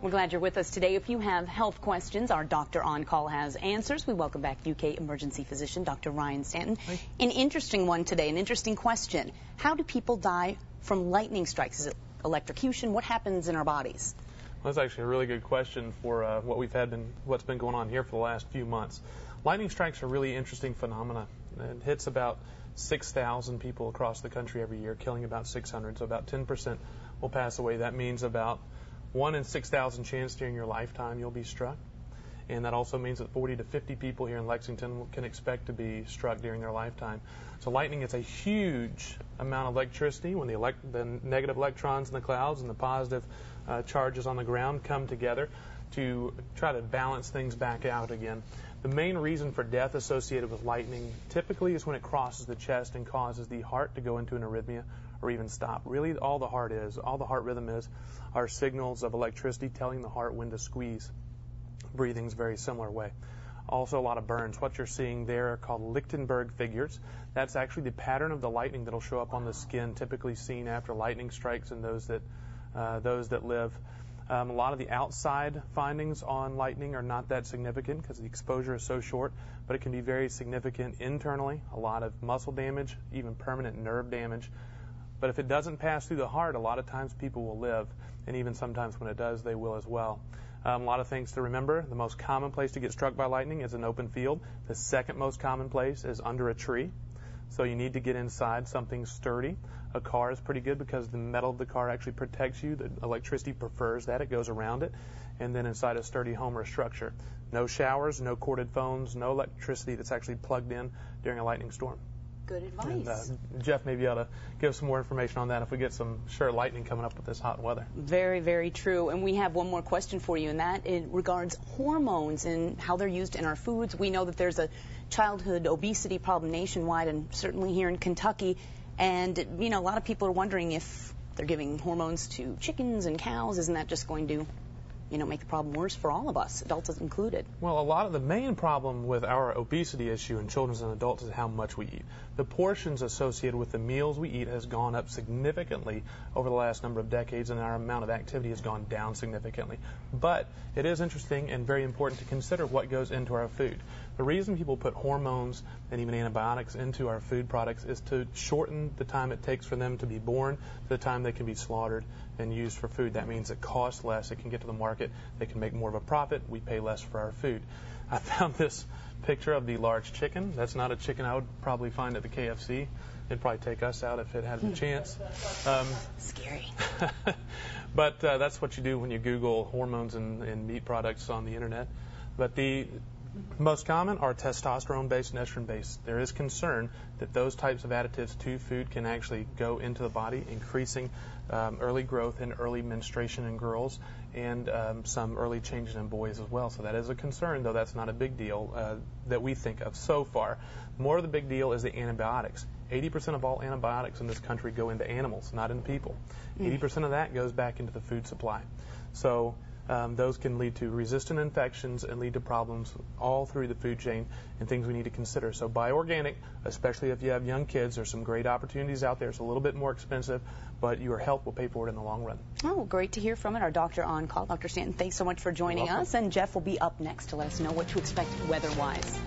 We're glad you're with us today. If you have health questions, our Doctor on Call has answers. We welcome back UK emergency physician Dr. Ryan Stanton. Hi. An interesting one today, an interesting question. How do people die from lightning strikes? Is it electrocution? What happens in our bodies? Well, that's actually a really good question for what's been going on here for the last few months. Lightning strikes are a really interesting phenomena. It hits about 6,000 people across the country every year, killing about 600, so about 10% will pass away. That means about 1 in 6,000 chance during your lifetime you'll be struck. And that also means that 40 to 50 people here in Lexington can expect to be struck during their lifetime. So lightning is a huge amount of electricity when the negative electrons in the clouds and the positive charges on the ground come together to try to balance things back out again. The main reason for death associated with lightning typically is when it crosses the chest and causes the heart to go into an arrhythmia or even stop. Really, all the heart rhythm is, are signals of electricity telling the heart when to squeeze. Breathing's a very similar way. Also, a lot of burns. What you're seeing there are called Lichtenberg figures. That's actually the pattern of the lightning that'll show up on the skin, typically seen after lightning strikes in those that live. A lot of the outside findings on lightning are not that significant because the exposure is so short, but it can be very significant internally. A lot of muscle damage, even permanent nerve damage. But if it doesn't pass through the heart, a lot of times people will live, and even sometimes when it does, they will as well. A lot of things to remember. The most common place to get struck by lightning is an open field. The second most common place is under a tree. So you need to get inside something sturdy. A car is pretty good because the metal of the car actually protects you. The electricity prefers that. It goes around it. And then inside a sturdy home or structure. No showers, no corded phones, no electricity that's actually plugged in during a lightning storm. Good advice. And, Jeff may be able to give some more information on that if we get some lightning coming up with this hot weather. Very, very true. And we have one more question for you, and that it regards hormones and how they're used in our foods. We know that there's a childhood obesity problem nationwide and certainly here in Kentucky. And, you know, a lot of people are wondering if they're giving hormones to chickens and cows. Isn't that just going to, you know, make the problem worse for all of us, adults included? Well, a lot of the main problem with our obesity issue in children and adults is how much we eat. The portions associated with the meals we eat has gone up significantly over the last number of decades, and our amount of activity has gone down significantly. But it is interesting and very important to consider what goes into our food. The reason people put hormones and even antibiotics into our food products is to shorten the time it takes for them to be born to the time they can be slaughtered and used for food. That means it costs less. It can get to the market. They can make more of a profit. We pay less for our food. I found this picture of the large chicken. That's not a chicken I would probably find at the KFC. It'd probably take us out if it had the chance. Scary. But that's what you do when you Google hormones and meat products on the internet. But the most common are testosterone-based and estrogen-based. There is concern that those types of additives to food can actually go into the body, increasing early growth and early menstruation in girls and some early changes in boys as well. So that is a concern, though that's not a big deal that we think of so far. More of the big deal is the antibiotics. 80% of all antibiotics in this country go into animals, not in people. 80% of that goes back into the food supply. So those can lead to resistant infections and lead to problems all through the food chain and things we need to consider. So buy organic, especially if you have young kids. There's some great opportunities out there. It's a little bit more expensive, but your health will pay for it in the long run. Oh, great to hear from it. Our doctor on call, Dr. Stanton, thanks so much for joining us. And Jeff will be up next to let us know what to expect weather-wise.